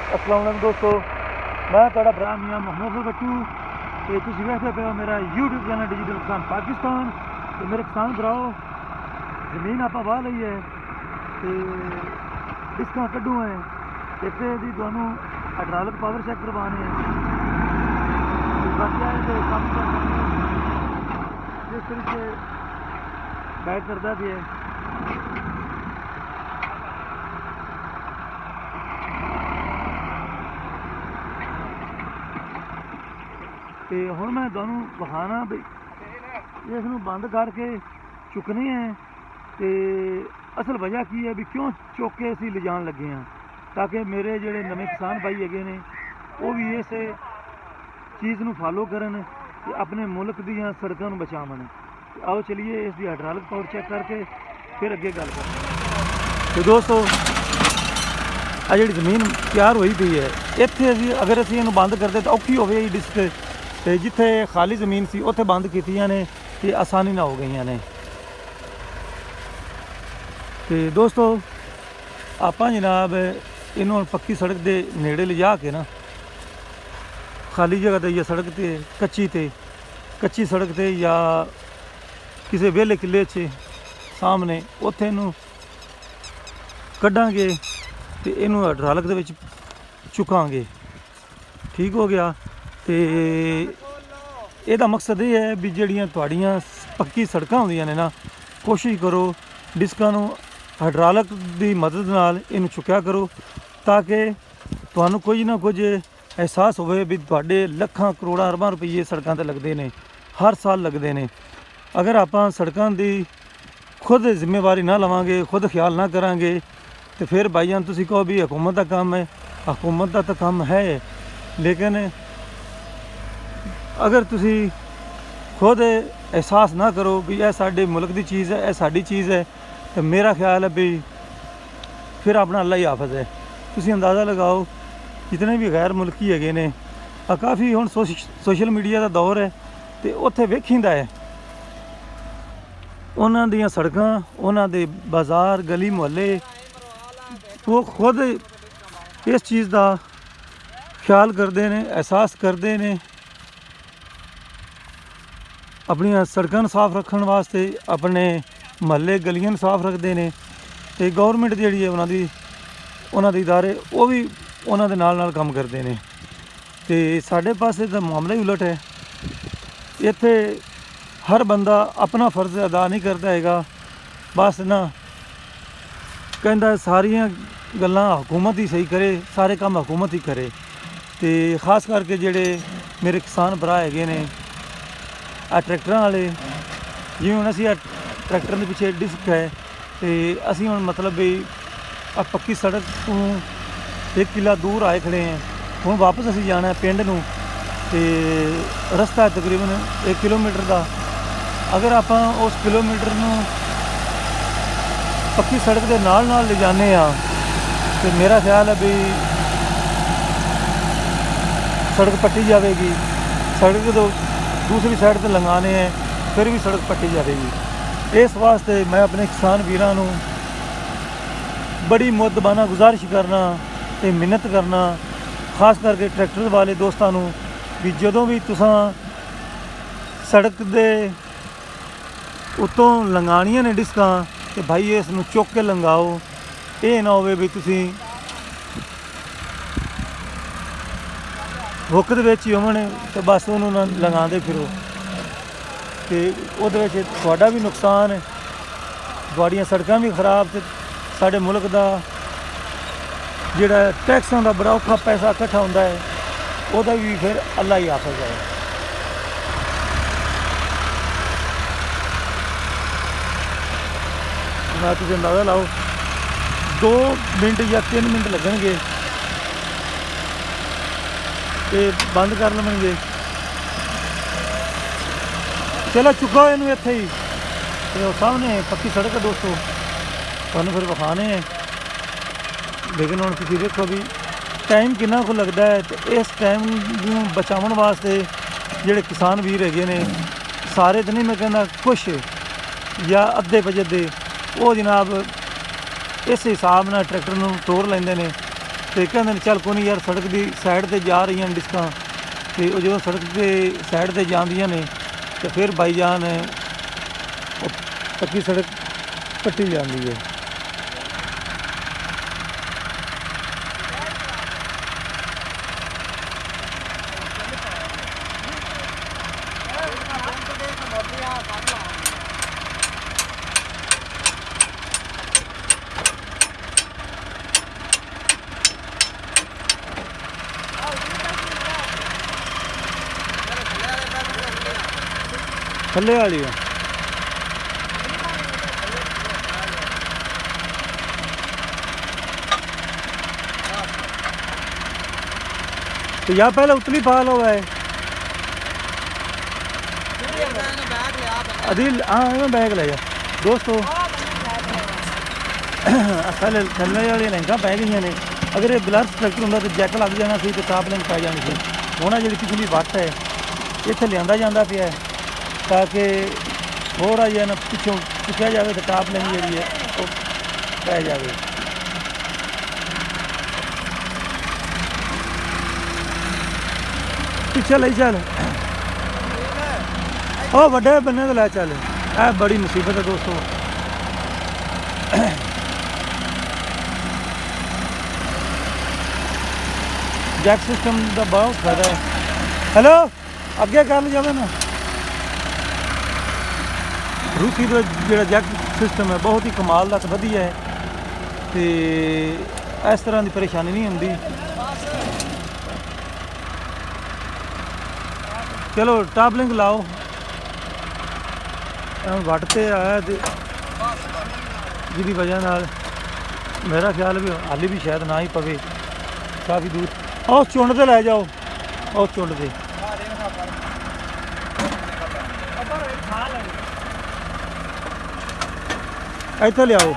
अस्सलाम वालेकुम दोस्तों, मैं तुहाडा भरा मियां मोहम्मद बट्टू ते तुसीं वेखदे पे हो मेरा यूट्यूब चैनल डिजिटल किसान पाकिस्तान। तो मेरे किसान भराओ, जमीन आप वाह लई है तो डिस्कां कड्डू है इत्थे दी तुहानूं हाइड्रोलिक पावर चेक करवाने हैं। बाकी है कि काम जिस तरीके गाइड करता भी है। तो हुण मैं तुहानूं विखाना भी इसनूं बंद करके चुकने हैं। तो असल वजह की है भी क्यों चुक के असीं लिजान लगे हैं, ताकि मेरे जिहड़े नवे किसान भाई हैगे ने वो भी इस चीज़ नूं फॉलो करन ते अपने मुल्क दीयां सड़कां नूं बचावन। आओ चलिए इसकी हाइड्रोलिक पावर चेक करके फिर अगे गल करते। तो दोस्तों आ जिहड़ी ज़मीन तैयार हुई पई है, इत्थे असीं अगर असीं इहनूं बंद करदे तो औखी होवे डिस्क, तो जिथे खाली ज़मीन सी उत्थे बंद कीतियां ने ते आसानी ना हो गई ने। तो दोस्तों आपां जनाब इन्हों पक्की सड़क के नेड़े लिजा के ना खाली जगह ते या सड़क ते कच्ची सड़क ते या किसी वेले किले सामने उत्थे इनू कड्डांगे तो इनू हाइड्रोलिक दे विच चुकांगे। ठीक हो गया। तो यदा मकसद ये है भी जड़ियाँ तुहाड़ियाँ पक्की सड़कां होंदियां ने ना, कोशिश करो डिस्कां नूं हाइड्रोलिक की मदद नाल इनू चुक्या करो, ताकि तुहानूं कुछ ना कुछ एहसास होवे भी तुहाडे लखां करोड़ां अरबां रुपये सड़कां ते लगदे ने, हर साल लगदे ने। अगर आपां सड़कां दी खुद जिम्मेवारी ना लवांगे, खुद ख्याल ना करांगे, तो फिर भाईजान तुसीं कहो भी हुकूमत का काम है। हुकूमत का तो काम है, लेकिन अगर तुसी खुद एहसास ना करो भी यह साडे मुल्क की चीज़ है, यह साडी चीज़ है, तो मेरा ख्याल है भी फिर अपना अल्लाह ही हाफिज़ है। तुसी अंदाज़ा लगाओ जितने भी गैर मुल्की हैगे ने, काफ़ी हुण सोशल मीडिया का दौर है, तो उत्थे वेखींदा है उन्हां दियां सड़कां, उन्हां दे बाज़ार गली मुहल्ले, वो खुद इस चीज़ का ख्याल करते हैं, एहसास करते हैं, अपनियां सड़कां साफ रखने वास्ते अपने महल्ले गलियां साफ रखते हैं। तो गौरमेंट जिहड़ी है उन्हां दे इदारे वो भी उन्हां दे नाल काम करते हैं। तो साडे पासे तो मामला ही उलट है। इत्थे हर बंदा अपना फर्ज अदा नहीं करता हैगा, बस ना कहता सारियां गल्लां हुकूमत ही सही करे, सारे काम हुकूमत ही करे। तो खास करके जिहड़े मेरे किसान भरा हैगे ने आ ट्रैक्टरां वाले, जिवें हुण असीं ट्रैक्टर के पिछे डिस्क है, तो असीं हुण मतलब भी आ पक्की सड़क तो 1 किला दूर आए खड़े हैं। हुण वापस असीं जाना है पिंड नूं, ते रस्ता है तकरीबन 1 किलोमीटर का। अगर आपां उस किलोमीटर नूं पक्की सड़क के नाल ले जाने तो मेरा ख्याल है भी सड़क पट्टी जाएगी। सड़क तो दूसरी साइड से लंघाने हैं, फिर भी सड़क पट्टी जाएगी। इस वास्ते मैं अपने किसान वीरां नूं बड़ी मुद्दबाना गुजारिश करना ते मिन्नत करना, खास करके ट्रैक्टर वाले दोस्तों नूं भी जदों भी तुसां सड़क दे उत्तों लंघाणियां ने डिस्कां, तो भाई इस नूं चुक के लंघाओ। ये ना होवे भी तुसीं हुक दे विच ही होवण ते बस उहनूं ना लंघांदे फिरो, तो उहदे विच तुहाडा भी नुकसान, तुहाड़ियां सड़कां भी खराब, ते साडे मुल्क दा जिहड़ा टैक्सां दा बड़ा औखा पैसा इकट्ठा हुंदा है, उहदा भी फिर अल्लाह ही हाफिज़ है। मैं तुसीं अंदाज़ा लाओ 2 मिनट या 3 मिनट लगणगे तो बंद कर लवेंगे। चलो चुको इनू इत्थे ही, तो सामने पक्की सड़क है दोस्तों, तुहानूं फिर विखाने हैं। लेकिन हुण तुसीं देखो भी टाइम कितना को लगता है, तो इस टाइम नूं बचाउण वास्ते जिहड़े किसान वीर हैगे ने, सारे तो नहीं मैं कहना, कुछ या अद्धे बजे वो जनाब इस हिसाब नाल ट्रैक्टर नूं तोड़ लैंदे ने ਤੇ ਕਹਿੰਦੇ ਨੇ ਚੱਲ ਕੋਈ ਨਹੀਂ ਯਾਰ ਸੜਕ ਦੀ ਸਾਈਡ ਤੇ ਜਾ ਰਹੀਆਂ ਨੇ ਡਿਸਕਾਂ, ਤੇ ਉਹ ਜਦੋਂ ਸੜਕ ਦੇ ਸਾਈਡ ਤੇ ਜਾਂਦੀਆਂ ਨੇ ਤੇ ਫਿਰ ਬਾਈਜਾਨ ਉਹ ਪੱਕੀ ਸੜਕ ਕੱਟੀ ਜਾਂਦੀ ਹੈ। ਥੱਲੇ ਵਾਲੀ ਆ तो या पहले उतली पाल हुआ है अदिल। हाँ बैग ले जा दोस्तों पहले थल्ले वाली लिंका पै गई ने। अगर ये ब्लर ट्रैक्टर होंगे तो जैक लग जाना सी, तो टाप लिंक पै जानी सी। हुण जी पिछली वट है इत्थे लिया जाता पिया ताकि थोड़ा जिहा ना पिछों चुक्या जाए तो टाप लिंक जी है वो पै जाए। पिछे ले चल ओ वड्डे बन्ने तो लै चल। है बड़ी मुसीबत है दोस्तों। जैक सिस्टम का बहुत फायदा है। हेलो अगे कर जाए ना। रूसी का जो जैक सिस्टम है बहुत ही कमाल का वधिया है, तो इस तरह की परेशानी नहीं होंगी। चलो टॉप लिंक लाओ। वट से आया जिसकी वजह नाल मेरा ख्याल भी हाली भी शायद ना ही पवे काफ़ी दूर। उस चुंड से लै जाओ, उस चुंड से इत्थे लियाओ।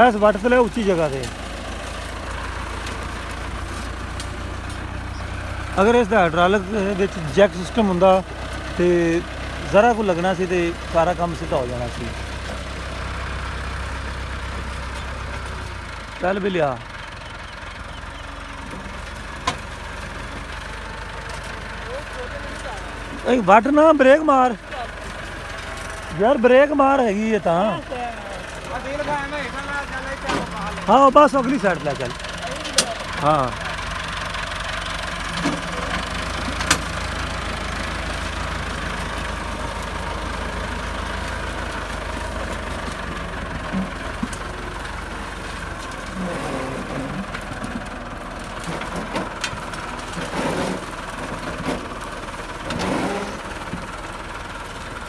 इस वट से लियाओ उच्ची जगह से। अगर इसका हाइड्रोलिक जैक सिस्टम होंदा तो ज़रा को लगना सी ते सारा काम सीधा हो जाना सी। चल भी लिया एक वट ना ब्रेक मार यार, ब्रेक मार हैगी है ता। हाँ बस अगली साइड लै चल। हाँ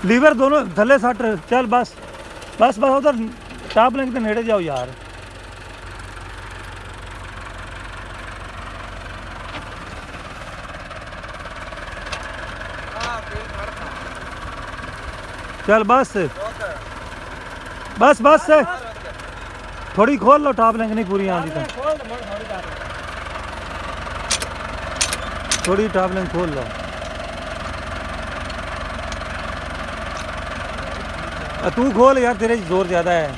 लीवर दोनों थले सट। चल बस बस बस उधर टॉप लिंक के नेड़े जाओ यार। चल बस बस बस थोड़ी खोल लो, टॉप लिंक नहीं पूरी आती तो थोड़ी टॉप लिंक खोल लो। तू खोल यार, तेरे जोर ज़्यादा है।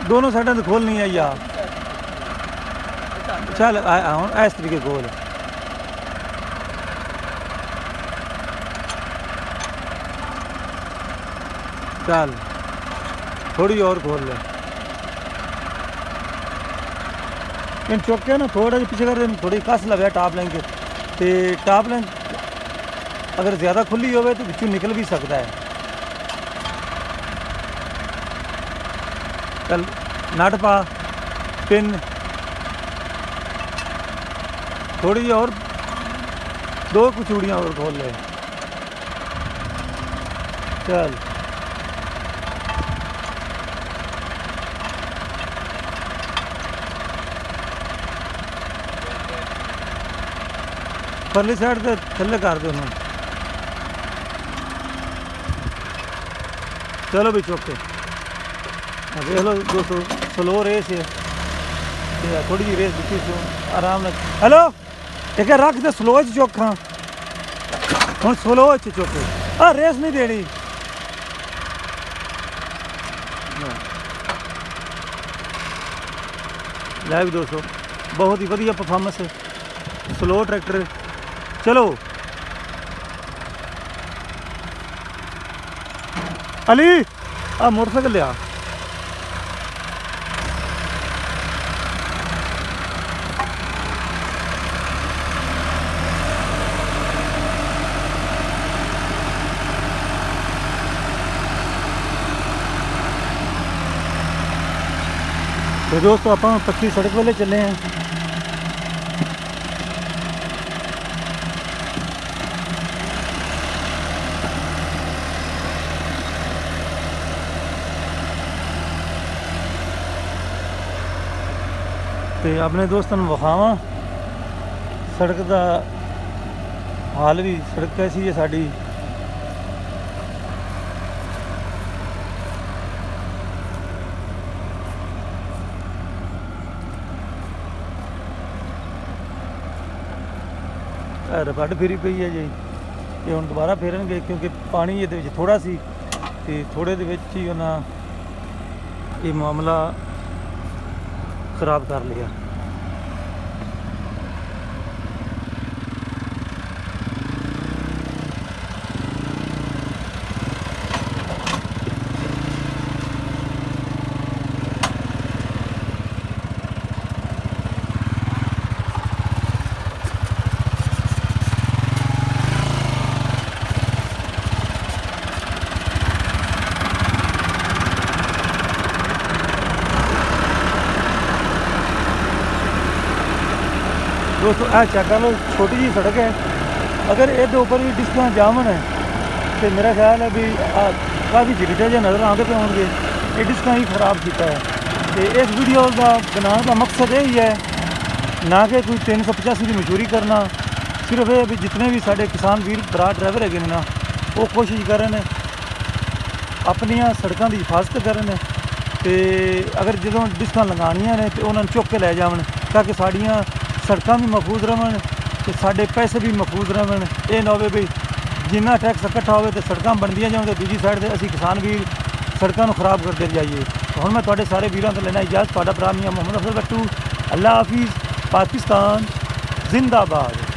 दोनों साइडों से खोल नहीं है यार। चल इस तरीके खोल। चल थोड़ी और खोल ले। इन चुक के ना थोड़ा जिहा पीछे कर, थोड़ी कस लवे टॉप लिंक। तो टॉप लिंक अगर ज़्यादा खुली हो तो बिचों निकल भी सकता है। चल नट पा, पिन थोड़ी और, दो कुछ चूड़ियाँ और खोल ले। चल परली साइड से थले कर दो उन्होंने। चलो भी चुक के देख लो दोस्तों, स्लो रेस है, थोड़ी जी रेस दिखी सो आराम ਨਾਲ। हेलो एक रख दे स्लो चुक। हाँ हम स्लो चुक रेस नहीं देनी। ਲੈ ਵੀ ਦੋਸਤੋ बहुत ही वधिया परफॉर्मेंस है, स्लो ट्रैक्टर। चलो अली आ मोटरसाइकिल लिया। तो दोस्तों आप पक्की सड़क वाले चले हैं। तो अपने दोस्तों को विखावा सड़क का हाल भी, सड़क कैसी है साड़ी। रबड़ फिरी पई है जी, ये हुण दोबारा फेरनगे क्योंकि पानी ये थोड़ा सी, तो थोड़े दे विच ही उन्हां ये मामला खराब कर लिया। दोस्तों यह चेक कर लो, छोटी जी सड़क है, अगर ये ऊपर भी डिस्क जामन है तो मेरा ख्याल है भी काफ़ी झिगटे जो नज़र आते पे होंगे, ये डिस्क ही खराब किया है। तो इस वीडियो का बनाने का मकसद यही है, ना कि कोई 385 की मशहूरी करना, सिर्फ ये भी जितने भी साढ़े किसान वीर भरा ड्राइवर है ना, वो कोशिश करन अपनिया सड़कों की हिफाजत करन, तो अगर जो डिस्क लगानिया ने तो उन्होंने चुक के लै जावन, ताकि साड़ियाँ सड़क भी महफूज रहन तो साढ़े पैसे भी महफूज रहन। ये ना हो भी जिन्ना टैक्स इकट्ठा हो तो सड़क बनदियाँ जाओ, तो दूजी साइड से असी किसान भी सड़कों को खराब करते जाइए। हुण मैं तुहाडे सारे वीरों को लेना इजाज़त, तुहाडा भरा मियां मोहम्मद अफजल बट्टू। अल्लाह हाफिज़। पाकिस्तान जिंदाबाद।